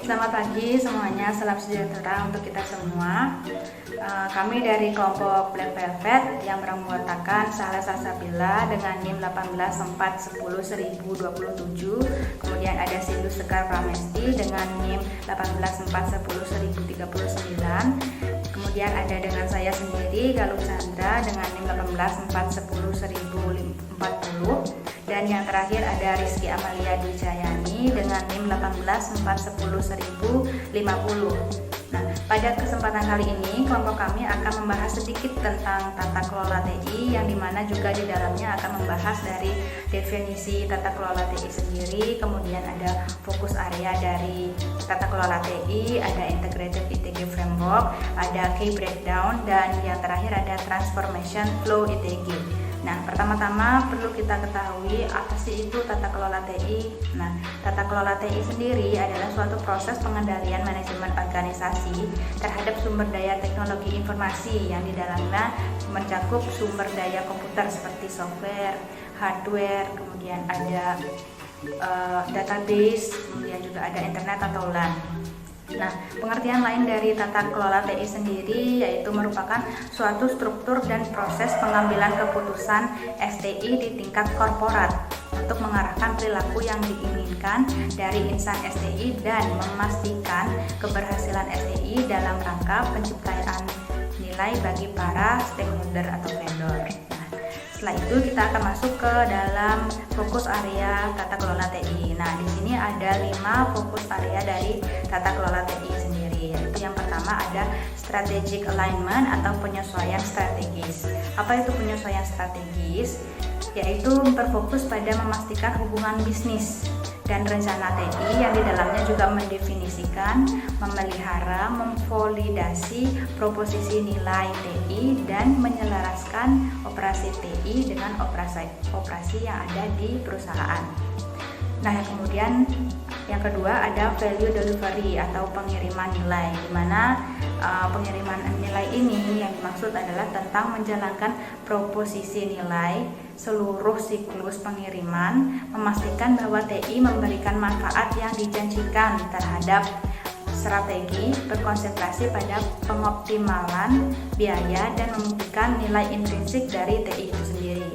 Selamat pagi semuanya, salam sejahtera untuk kita semua. Kami dari kelompok Black Velvet yang beranggotakan Saleh Salsabila dengan NIM 1841101027. Kemudian ada Sindu Sekar Pramesti dengan NIM 1841101039. Kemudian ada dengan saya sendiri Galuh Chandra dengan NIM 18411040. Dan yang terakhir ada Rizky Amalia Dwi Cahyani dengan NIM 18411050. Nah, pada kesempatan kali ini kelompok kami akan membahas sedikit tentang tata kelola TI, yang dimana juga di dalamnya akan membahas dari definisi tata kelola TI sendiri, kemudian ada fokus area dari tata kelola TI, ada integrated ITG framework, ada key breakdown, dan yang terakhir ada transformation flow ITG. Nah, pertama-tama perlu kita ketahui apa sih itu tata kelola TI. Nah, tata kelola TI sendiri adalah suatu proses pengendalian manajemen organisasi terhadap sumber daya teknologi informasi yang di dalamnya mencakup sumber daya komputer seperti software, hardware, kemudian ada database, kemudian juga ada internet atau LAN. Nah, pengertian lain dari tata kelola TI sendiri yaitu merupakan suatu struktur dan proses pengambilan keputusan STI di tingkat korporat untuk mengarahkan perilaku yang diinginkan dari insan STI dan memastikan keberhasilan STI dalam rangka penciptaan nilai bagi para stakeholder atau vendor. Setelah itu kita akan masuk ke dalam fokus area tata kelola TI. Nah, di sini ada 5 fokus area dari tata kelola TI sendiri. Yaitu yang pertama ada strategic alignment atau penyesuaian strategis. Apa itu penyesuaian strategis? Yaitu berfokus pada memastikan hubungan bisnis dan rencana TI yang di dalamnya juga mendefinisikan, memelihara, memvalidasi proposisi nilai TI dan menyelaraskan operasi TI dengan operasi yang ada di perusahaan. Nah, kemudian yang kedua ada value delivery atau pengiriman nilai, di mana pengiriman nilai ini yang dimaksud adalah tentang menjalankan proposisi nilai seluruh siklus pengiriman, memastikan bahwa TI memberikan manfaat yang dijanjikan terhadap strategi, berkonsentrasi pada pengoptimalan biaya dan membuktikan nilai intrinsik dari TI itu sendiri.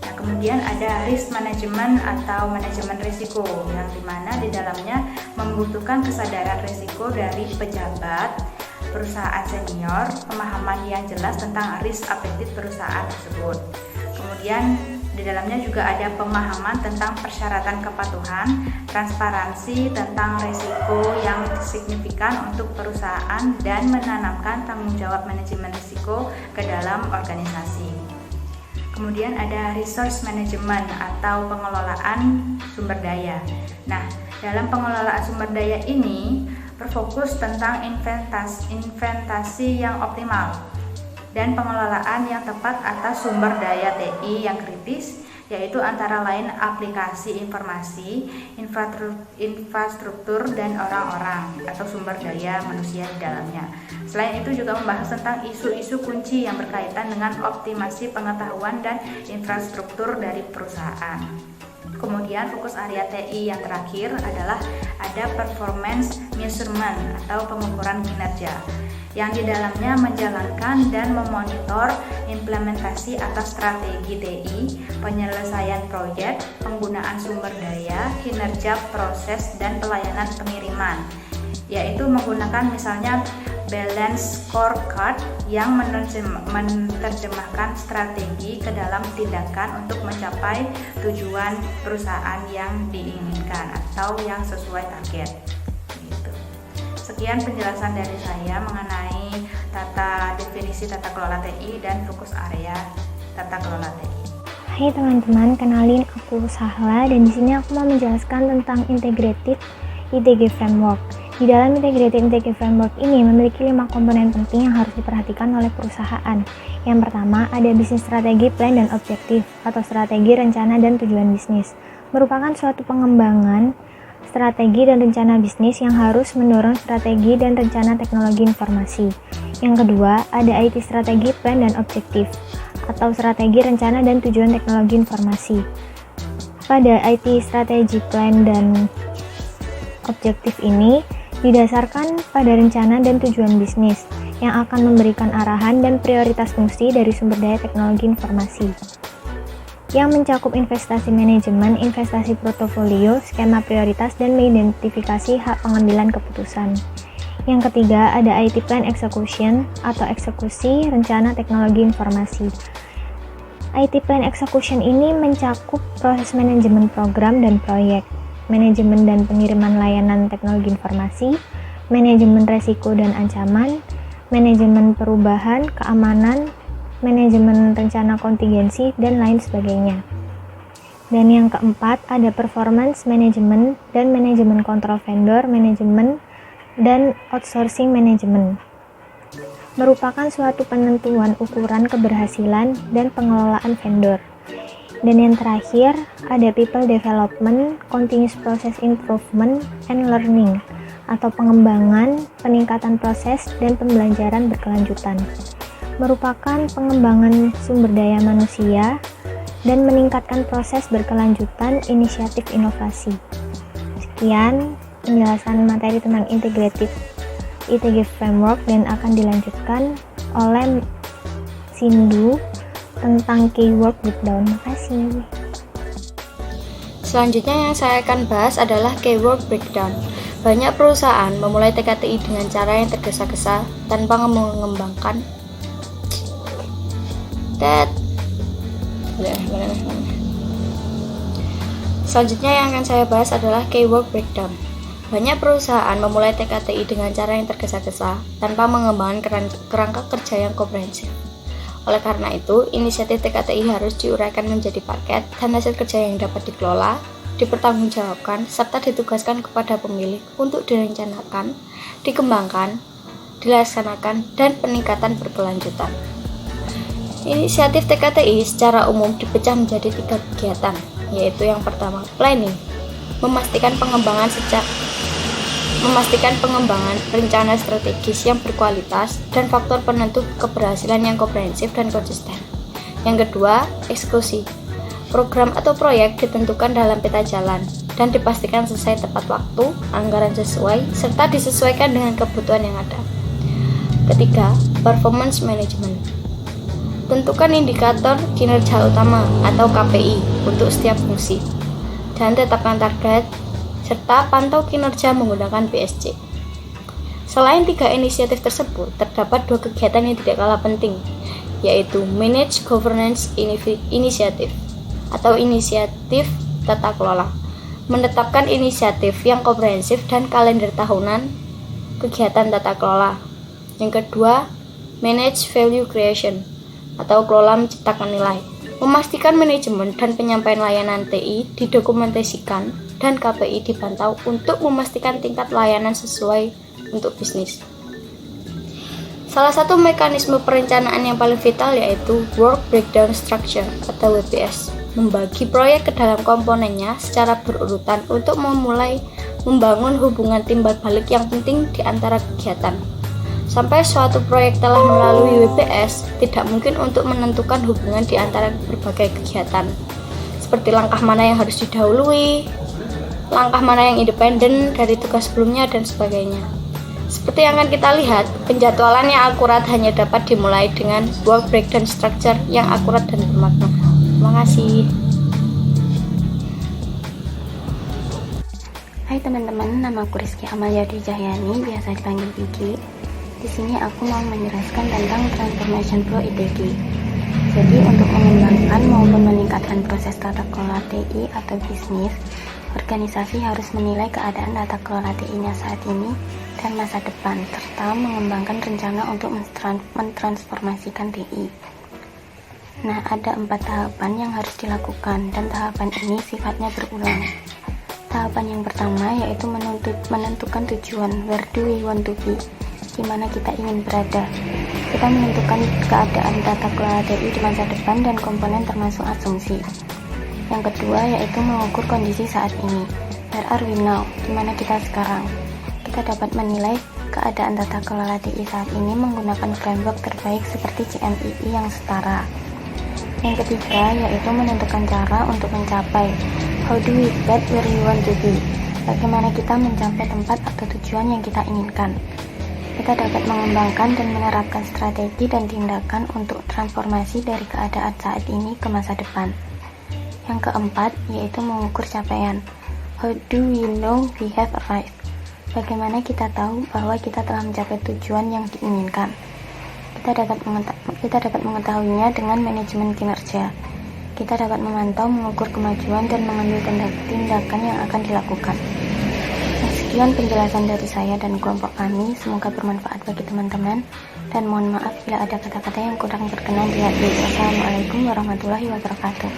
Nah, kemudian ada risk management atau manajemen risiko, yang dimana di dalamnya membutuhkan kesadaran risiko dari pejabat perusahaan senior, pemahaman yang jelas tentang risk affected perusahaan tersebut. Kemudian di dalamnya juga ada pemahaman tentang persyaratan kepatuhan, transparansi tentang risiko yang signifikan untuk perusahaan, dan menanamkan tanggung jawab manajemen risiko ke dalam organisasi. Kemudian ada resource management atau pengelolaan sumber daya. Nah, dalam pengelolaan sumber daya ini berfokus tentang inventasi yang optimal dan pengelolaan yang tepat atas sumber daya TI yang kritis, yaitu antara lain aplikasi informasi, infrastruktur, dan orang-orang atau sumber daya manusia di dalamnya. Selain itu juga membahas tentang isu-isu kunci yang berkaitan dengan optimasi pengetahuan dan infrastruktur dari perusahaan. Kemudian fokus area TI yang terakhir adalah ada performance measurement atau pengukuran kinerja, yang di dalamnya menjalankan dan memonitor implementasi atas strategi TI, penyelesaian proyek, penggunaan sumber daya, kinerja proses, dan pelayanan pengiriman, yaitu menggunakan misalnya balance scorecard yang menerjemahkan strategi ke dalam tindakan untuk mencapai tujuan perusahaan yang diinginkan atau yang sesuai target. Gitu. Sekian penjelasan dari saya mengenai definisi tata kelola TI dan fokus area tata kelola TI. Hai teman-teman, kenalin aku Sahla, dan di sini aku mau menjelaskan tentang integrated ITG framework. Di dalam integrated ITG framework ini memiliki 5 komponen penting yang harus diperhatikan oleh perusahaan. Yang pertama ada bisnis strategi, plan, dan objektif atau strategi, rencana, dan tujuan bisnis. Merupakan suatu pengembangan strategi dan rencana bisnis yang harus mendorong strategi dan rencana teknologi informasi. Yang kedua ada IT strategi, plan, dan objektif atau strategi, rencana, dan tujuan teknologi informasi. Pada IT strategi, plan, dan objektif ini didasarkan pada rencana dan tujuan bisnis yang akan memberikan arahan dan prioritas fungsi dari sumber daya teknologi informasi, yang mencakup investasi manajemen, investasi portofolio, skema prioritas, dan mengidentifikasi hak pengambilan keputusan. Yang ketiga, ada IT Plan Execution atau eksekusi rencana teknologi informasi. IT Plan Execution ini mencakup proses manajemen program dan proyek, manajemen dan pengiriman layanan teknologi informasi, manajemen resiko dan ancaman, manajemen perubahan, keamanan, manajemen rencana kontingensi, dan lain sebagainya. Dan yang keempat, ada performance management dan manajemen kontrol vendor, manajemen dan outsourcing management. Merupakan suatu penentuan ukuran keberhasilan dan pengelolaan vendor. Dan yang terakhir, ada people development, continuous process improvement, and learning, atau pengembangan, peningkatan proses, dan pembelajaran berkelanjutan. Merupakan pengembangan sumber daya manusia dan meningkatkan proses berkelanjutan inisiatif inovasi. Sekian penjelasan materi tentang integratif ITG Framework dan akan dilanjutkan oleh Sindu tentang keyword breakdown. Makasih. Selanjutnya yang saya akan bahas adalah keyword breakdown. Banyak perusahaan memulai TKTI dengan cara yang tergesa-gesa tanpa mengembangkan Selanjutnya yang akan saya bahas adalah keyword breakdown. Banyak perusahaan memulai TKTI dengan cara yang tergesa-gesa tanpa mengembangkan kerangka kerja yang komprehensif. Oleh karena itu, inisiatif TKTI harus diuraikan menjadi paket dan hasil kerja yang dapat dikelola, dipertanggungjawabkan, serta ditugaskan kepada pemilik untuk direncanakan, dikembangkan, dilaksanakan, dan peningkatan berkelanjutan. Inisiatif TKTI secara umum dipecah menjadi 3 kegiatan, yaitu yang pertama, planning, memastikan pengembangan rencana strategis yang berkualitas dan faktor penentu keberhasilan yang komprehensif dan konsisten. Yang kedua, eksekusi. Program atau proyek ditentukan dalam peta jalan dan dipastikan selesai tepat waktu, anggaran sesuai, serta disesuaikan dengan kebutuhan yang ada. Ketiga, performance management. Tentukan indikator kinerja utama atau KPI untuk setiap fungsi dan tetapkan target serta pantau kinerja menggunakan BSC. Selain 3 inisiatif tersebut, terdapat 2 kegiatan yang tidak kalah penting, yaitu Manage Governance Initiative atau inisiatif tata kelola, menetapkan inisiatif yang komprehensif dan kalender tahunan kegiatan tata kelola. Yang kedua, Manage Value Creation atau kelola menciptakan nilai, memastikan manajemen dan penyampaian layanan TI didokumentasikan dan KPI dipantau untuk memastikan tingkat layanan sesuai untuk bisnis. Salah satu mekanisme perencanaan yang paling vital yaitu Work Breakdown Structure atau WBS, membagi proyek ke dalam komponennya secara berurutan untuk memulai membangun hubungan timbal balik yang penting di antara kegiatan. Sampai suatu proyek telah melalui WBS, tidak mungkin untuk menentukan hubungan di antara berbagai kegiatan, seperti langkah mana yang harus didahului, langkah mana yang independen dari tugas sebelumnya, dan sebagainya. Seperti yang akan kita lihat, penjadwalan yang akurat hanya dapat dimulai dengan work breakdown structure yang akurat dan bermakna. Terima kasih. Hai teman-teman, nama aku Rizky Amalyadi Cahyani, biasa dipanggil Vicky. Di sini aku mau menjelaskan tentang transformation flow ITG. Jadi untuk mengembangkan maupun meningkatkan proses tata kelola TI atau bisnis, organisasi harus menilai keadaan tata kelola TI-nya saat ini dan masa depan, serta mengembangkan rencana untuk mentransformasikan TI. Nah, ada 4 tahapan yang harus dilakukan dan tahapan ini sifatnya berulang. Tahapan yang pertama yaitu menentukan tujuan, where do we want to be, di mana kita ingin berada. Kita menentukan keadaan tata kelola TI di masa depan dan komponen termasuk asumsi. Yang kedua yaitu mengukur kondisi saat ini, where are we now, di mana kita sekarang. Kita dapat menilai keadaan tata kelola TI saat ini menggunakan framework terbaik seperti CMII yang setara. Yang ketiga yaitu menentukan cara untuk mencapai, how do we get where we want to be. bagaimana kita mencapai tempat atau tujuan yang kita inginkan. Kita dapat mengembangkan dan menerapkan strategi dan tindakan untuk transformasi dari keadaan saat ini ke masa depan. Yang keempat, yaitu mengukur capaian. How do we know we have arrived? Bagaimana kita tahu bahwa kita telah mencapai tujuan yang diinginkan? Kita dapat mengetahuinya dengan manajemen kinerja. Kita dapat memantau, mengukur kemajuan, dan mengambil tindakan yang akan dilakukan. Sekian penjelasan dari saya dan kelompok kami, semoga bermanfaat bagi teman-teman, dan mohon maaf bila ada kata-kata yang kurang berkenan di hati. Wassalamualaikum warahmatullahi wabarakatuh.